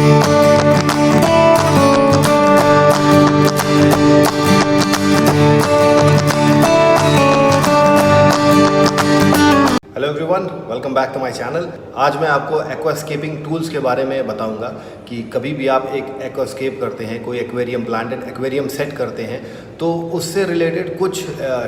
Hello everyone, welcome back to my channel. आज मैं आपको एक्वास्केपिंग टूल्स के बारे में बताऊंगा कि कभी भी आप एक एक्वास्केप करते हैं, कोई एक्वेरियम प्लांटेड एक्वेरियम सेट करते हैं, तो उससे रिलेटेड कुछ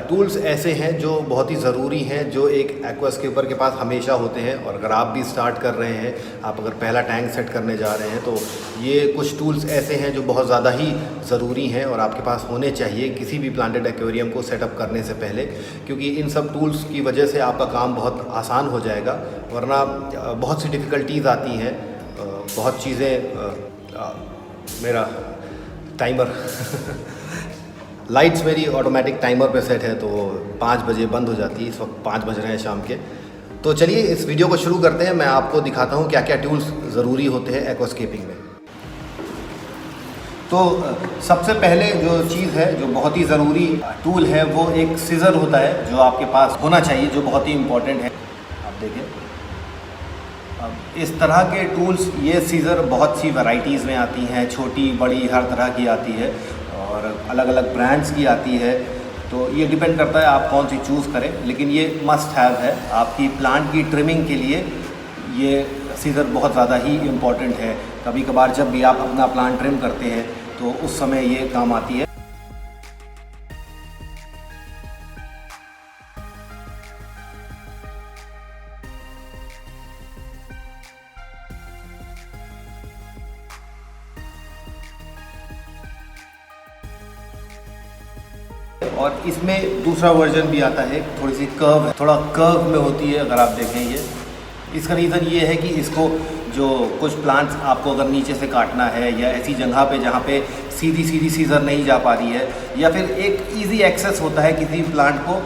टूल्स ऐसे हैं जो बहुत ही ज़रूरी हैं, जो एक एक्वास्केपर के पास हमेशा होते हैं। और अगर आप भी स्टार्ट कर रहे हैं, आप अगर पहला टैंक सेट करने जा रहे हैं, तो ये कुछ टूल्स ऐसे हैं जो बहुत ज़्यादा ही ज़रूरी हैं और आपके पास होने चाहिए किसी भी प्लांटेड एक्वेरियम को सेटअप करने से पहले, क्योंकि इन सब टूल्स की वजह से आपका काम बहुत आसान हो जाएगा। वरना बहुत सी डिफ़िकल्टीज़ आती हैं, बहुत चीज़ें। मेरा टाइमर लाइट्स मेरी ऑटोमेटिक टाइमर पे सेट है, तो 5 बजे बंद हो जाती है। इस वक्त 5 बज रहे हैं शाम के। तो चलिए इस वीडियो को शुरू करते हैं। मैं आपको दिखाता हूँ क्या क्या टूल्स ज़रूरी होते हैं एक्वास्केपिंग में। तो सबसे पहले जो चीज़ है, जो बहुत ही ज़रूरी टूल है, वो एक सीज़र होता है जो आपके पास होना चाहिए, जो बहुत ही इम्पोर्टेंट है। आप देखें, अब इस तरह के टूल्स, ये सीज़र बहुत सी वैराइटीज़ में आती हैं, छोटी बड़ी हर तरह की आती है और अलग अलग ब्रांड्स की आती है। तो ये डिपेंड करता है आप कौन सी चूज़ करें, लेकिन ये मस्ट हैव है आपकी प्लांट की ट्रिमिंग के लिए। ये सीज़र बहुत ज़्यादा ही इम्पॉर्टेंट है। कभी कभार जब भी आप अपना प्लांट ट्रिम करते हैं तो उस समय ये काम आती है। और इसमें दूसरा वर्जन भी आता है, थोड़ी सी कर्व है, थोड़ा कर्व में होती है। अगर आप देखें, ये इसका रीज़न ये है कि इसको जो कुछ प्लांट्स आपको अगर नीचे से काटना है या ऐसी जगह पे जहाँ पे सीधी सीज़र नहीं जा पा रही है, या फिर एक इजी एक्सेस होता है किसी प्लांट को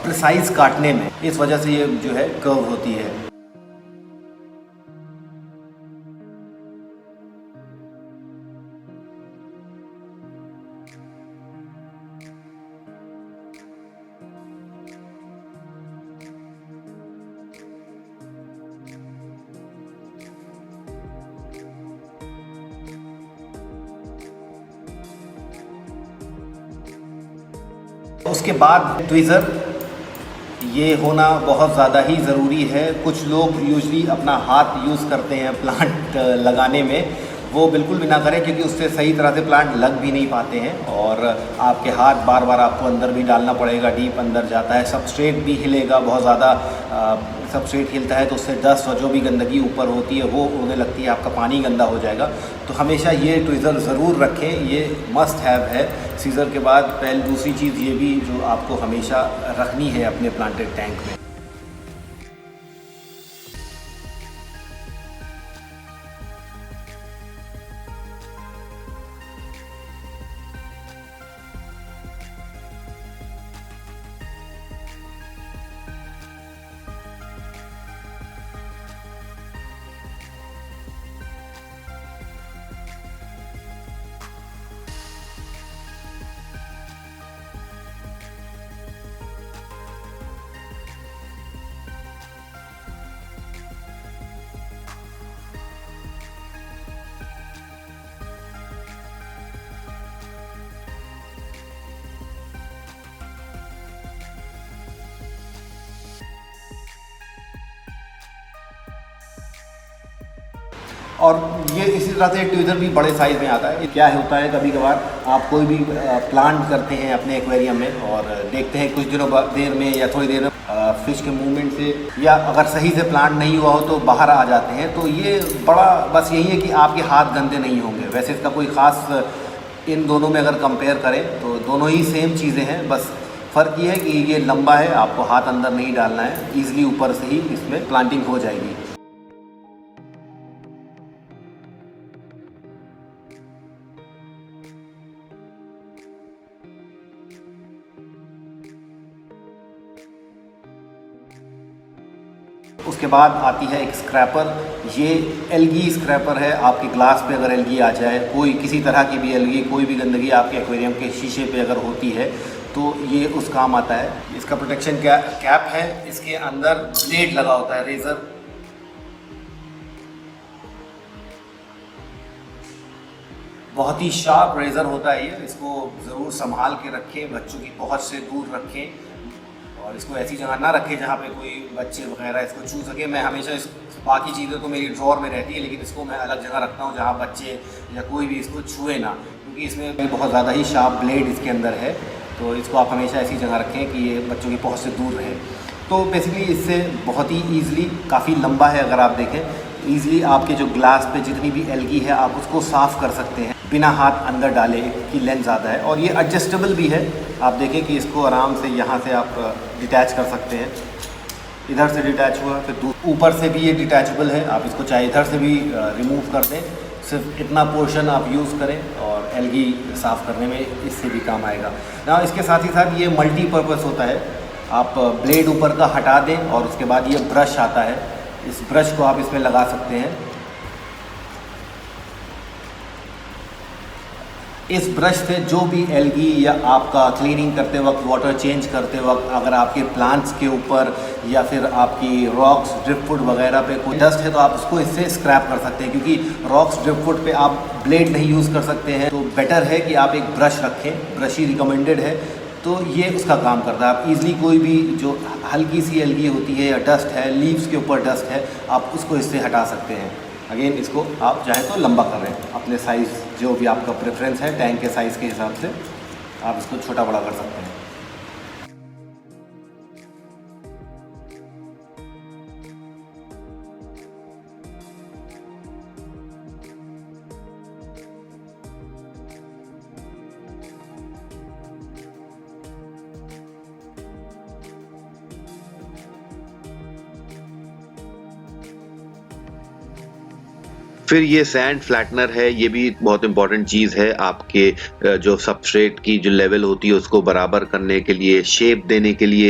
प्रिसाइज काटने में, इस वजह से ये जो है कर्व होती है। उसके बाद ट्विज़र, ये होना बहुत ज़्यादा ही ज़रूरी है। कुछ लोग यूजली अपना हाथ यूज़ करते हैं प्लांट लगाने में, वो बिल्कुल भी ना करें, क्योंकि उससे सही तरह से प्लांट लग भी नहीं पाते हैं और आपके हाथ बार बार आपको अंदर भी डालना पड़ेगा, डीप अंदर जाता है। सबस्ट्रेट भी हिलेगा, बहुत ज़्यादा सबस्ट्रेट हिलता है तो उससे डस्ट और जो भी गंदगी ऊपर होती है वो उड़ने लगती है, आपका पानी गंदा हो जाएगा। तो हमेशा ये ट्विज़र ज़रूर रखें, ये मस्ट हैव है। सीज़र के बाद पहले दूसरी चीज़ ये भी जो आपको हमेशा रखनी है अपने प्लांटेड टैंक में। और ये इसी तरह से ट्विज़र भी बड़े साइज़ में आता है। क्या होता है, कभी कभार आप कोई भी प्लांट करते हैं अपने एक्वेरियम में और देखते हैं कुछ दिनों देर में या थोड़ी देर में फिश के मूवमेंट से, या अगर सही से प्लांट नहीं हुआ हो तो बाहर आ जाते हैं। तो ये बड़ा बस यही है कि आपके हाथ गंदे नहीं होंगे। वैसे इसका कोई ख़ास, इन दोनों में अगर कंपेयर करें तो दोनों ही सेम चीज़ें हैं, बस फ़र्क ये है कि ये लंबा है, आपको हाथ अंदर नहीं डालना है, ईज़िली ऊपर से ही इसमें प्लांटिंग हो जाएगी। उसके बाद आती है एक स्क्रैपर। ये एल्गी स्क्रैपर है। आपके ग्लास पे अगर एल्गी आ जाए, कोई किसी तरह की भी एल्गी, कोई भी गंदगी आपके एक्वेरियम के शीशे पे अगर होती है तो ये उस काम आता है। इसका प्रोटेक्शन कैप है, इसके अंदर ब्लेड लगा होता है, रेज़र। बहुत ही शार्प रेज़र होता है ये, इसको ज़रूर संभाल के रखें, बच्चों की पहुंच से दूर रखें और इसको ऐसी जगह ना रखें जहाँ पे कोई बच्चे वगैरह इसको छू सके। मैं हमेशा इस बाकी चीज़ें तो मेरी ड्रॉर में रहती है, लेकिन इसको मैं अलग जगह रखता हूँ जहाँ बच्चे या कोई भी इसको छुए ना, क्योंकि इसमें बहुत ज़्यादा ही शार्प ब्लेड इसके अंदर है। तो इसको आप हमेशा ऐसी जगह रखें कि ये बच्चों की पहुँच से दूर रहे। तो बेसिकली इससे बहुत ही ईज़िली, काफ़ी लंबा है अगर आप देखें, ईज़िली आपके जो ग्लास पे जितनी भी एल्गी है आप उसको साफ़ कर सकते हैं बिना हाथ अंदर डाले की लेंथ ज़्यादा है। और ये एडजस्टेबल भी है, आप देखें कि इसको आराम से यहाँ से आप डिटैच कर सकते हैं। इधर से डिटैच हुआ, फिर ऊपर से भी ये डिटैचेबल है, आप इसको चाहे इधर से भी रिमूव कर दें। सिर्फ इतना पोर्शन आप यूज़ करें और एल्गी साफ़ करने में इससे भी काम आएगा ना। इसके साथ ही साथ ये मल्टीपर्पज़ होता है, आप ब्लेड ऊपर का हटा दें और उसके बाद ये ब्रश आता है, इस ब्रश को आप इसमें लगा सकते हैं। इस ब्रश से जो भी एल्गी या आपका क्लीनिंग करते वक्त, वाटर चेंज करते वक्त, अगर आपके प्लांट्स के ऊपर या फिर आपकी रॉक्स, ड्रिफ्टवुड वगैरह पे कोई डस्ट है तो आप उसको इससे स्क्रैप कर सकते हैं। क्योंकि रॉक्स, ड्रिफ्टवुड पे आप ब्लेड नहीं यूज़ कर सकते हैं, तो बेटर है कि आप एक ब्रश रखें, ब्रश ही रिकमेंडेड है। तो ये उसका काम करता है। आप इजीली कोई भी जो हल्की सी एल्गी होती है या डस्ट है, लीव्स के ऊपर डस्ट है, आप उसको इससे हटा सकते हैं। अगेन इसको आप चाहे तो लंबा कर रहे हैं, अपने साइज़ जो भी आपका प्रेफरेंस है, टैंक के साइज़ के हिसाब से आप इसको छोटा बड़ा कर सकते हैं। फिर ये सैंड फ्लैटनर है, ये भी बहुत इंपॉर्टेंट चीज़ है आपके जो सबस्ट्रेट की जो लेवल होती है उसको बराबर करने के लिए, शेप देने के लिए।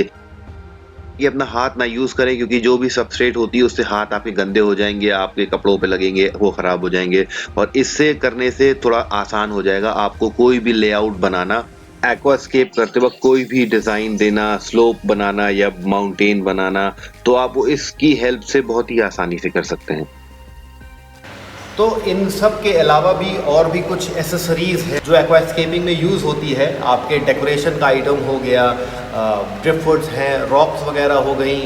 ये अपना हाथ ना यूज़ करें, क्योंकि जो भी सबस्ट्रेट होती है उससे हाथ आपके गंदे हो जाएंगे, आपके कपड़ों पे लगेंगे, वो ख़राब हो जाएंगे। और इससे करने से थोड़ा आसान हो जाएगा आपको कोई भी लेआउट बनाना, एक्वास्केप करते वक्त कोई भी डिज़ाइन देना, स्लोप बनाना या माउंटेन बनाना, तो आप वो इसकी हेल्प से बहुत ही आसानी से कर सकते हैं। तो इन सब के अलावा भी और भी कुछ एसेसरीज़ है जो एक्वास्केपिंग में यूज़ होती है। आपके डेकोरेशन का आइटम हो गया, ड्रिफ्टवुड्स हैं, रॉक्स वगैरह हो गई,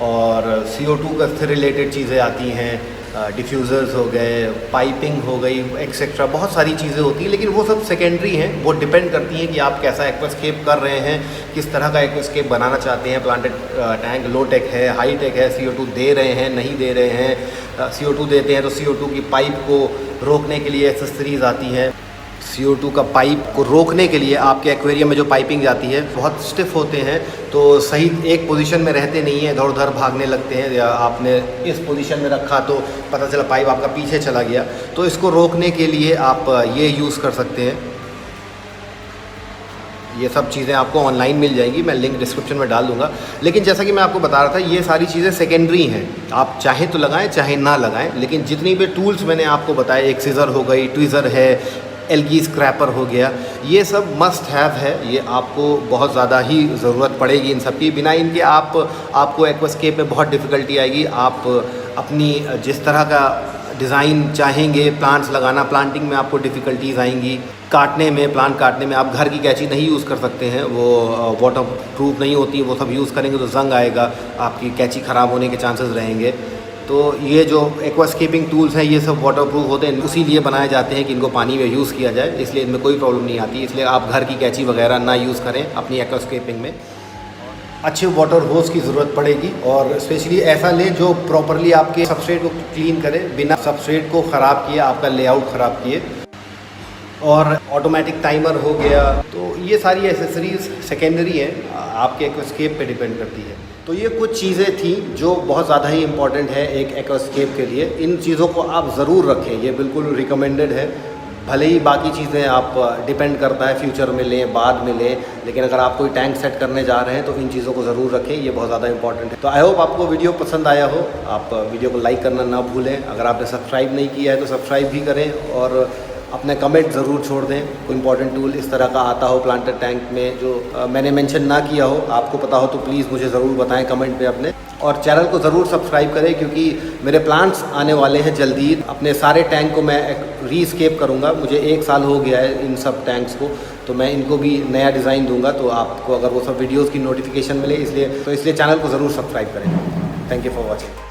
और CO2 का से रिलेटेड चीज़ें आती हैं, डिफ्यूज़र्स हो गए, पाइपिंग हो गई, एक्सेट्रा बहुत सारी चीज़ें होती हैं। लेकिन वो सब सेकेंडरी हैं, वो डिपेंड करती हैं कि आप कैसा एक्वास्केप कर रहे हैं, किस तरह का एक्वास्केप बनाना चाहते हैं। प्लांटेड टैंक लो टेक है, हाई टेक है, CO2 दे रहे हैं, नहीं दे रहे हैं। CO2 देते हैं तो CO2 की पाइप को रोकने के लिए एक्सेसरीज़ आती हैं। CO2 का पाइप को रोकने के लिए आपके एक्वेरियम में जो पाइपिंग जाती है बहुत स्टिफ होते हैं, तो सही एक पोजीशन में रहते नहीं हैं, इधर उधर भागने लगते हैं। या आपने इस पोजीशन में रखा तो पता चला पाइप आपका पीछे चला गया, तो इसको रोकने के लिए आप ये यूज़ कर सकते हैं। ये सब चीज़ें आपको ऑनलाइन मिल जाएंगी, मैं लिंक डिस्क्रिप्शन में डाल दूंगा। लेकिन जैसा कि मैं आपको बता रहा था, ये सारी चीज़ें सेकेंडरी हैं, आप चाहे तो लगाएं चाहे ना लगाएं। लेकिन जितनी भी टूल्स मैंने आपको बताए, एक सीज़र हो गई, ट्विज़र है, एल्गी स्क्रैपर हो गया, ये सब मस्ट हैव है। ये आपको बहुत ज़्यादा ही ज़रूरत पड़ेगी इन सब की। बिना इनके आपको एक्वास्केप में बहुत डिफ़िकल्टी आएगी। आप अपनी जिस तरह का डिज़ाइन चाहेंगे प्लांट्स लगाना, प्लांटिंग में आपको डिफ़िकल्टीज आएंगी। काटने में, प्लांट काटने में आप घर की कैंची नहीं यूज़ कर सकते हैं, वो वाटर प्रूफ नहीं होती, वो सब यूज़ करेंगे तो जंग आएगा, आपकी कैंची ख़राब होने के चांसेस रहेंगे। तो ये जो एक्वास्केपिंग टूल्स हैं ये सब वाटर प्रूफ होते हैं, उसी लिए बनाए जाते हैं कि इनको पानी में यूज़ किया जाए, इसलिए इनमें कोई प्रॉब्लम नहीं आती। इसलिए आप घर की कैंची वगैरह ना यूज़ करें अपनी एक्वास्केपिंग में। अच्छे वाटर होस की ज़रूरत पड़ेगी, और स्पेशली ऐसा लें जो प्रॉपरली आपके सबस्ट्रेट को क्लीन करे, बिना सबस्ट्रेट को ख़राब किए, आपका लेआउट ख़राब किए। और ऑटोमेटिक टाइमर हो गया। तो ये सारी एसेसरीज़ सेकेंडरी हैं, आपके एक्वास्केप पे डिपेंड करती है। तो ये कुछ चीज़ें थी जो बहुत ज़्यादा ही इम्पॉर्टेंट है एक एक्वास्केप के लिए। इन चीज़ों को आप ज़रूर रखें, ये बिल्कुल रिकमेंडेड है। भले ही बाकी चीज़ें आप डिपेंड करता है फ्यूचर में लें, बाद में लें, लेकिन अगर आप कोई टैंक सेट करने जा रहे हैं तो इन चीज़ों को ज़रूर रखें, ये बहुत ज़्यादा इंपॉर्टेंट है। तो आई होप आपको वीडियो पसंद आया हो। आप वीडियो को लाइक करना ना भूलें। अगर आपने सब्सक्राइब नहीं किया है तो सब्सक्राइब भी करें, और अपने कमेंट ज़रूर छोड़ दें। कोई इंपॉर्टेंट टूल इस तरह का आता हो प्लांटर टैंक में जो मैंने मेंशन ना किया हो, आपको पता हो तो प्लीज़ मुझे ज़रूर बताएं कमेंट पे अपने। और चैनल को ज़रूर सब्सक्राइब करें क्योंकि मेरे प्लांट्स आने वाले हैं जल्दी। अपने सारे टैंक को मैं रीस्केप करूँगा। मुझे 1 साल हो गया है इन सब टैंक्स को, तो मैं इनको भी नया डिज़ाइन दूंगा, तो आपको अगर वो सब वीडियोज़ की नोटिफिकेशन मिले इसलिए चैनल को ज़रूर सब्सक्राइब करें। Thank you for watching.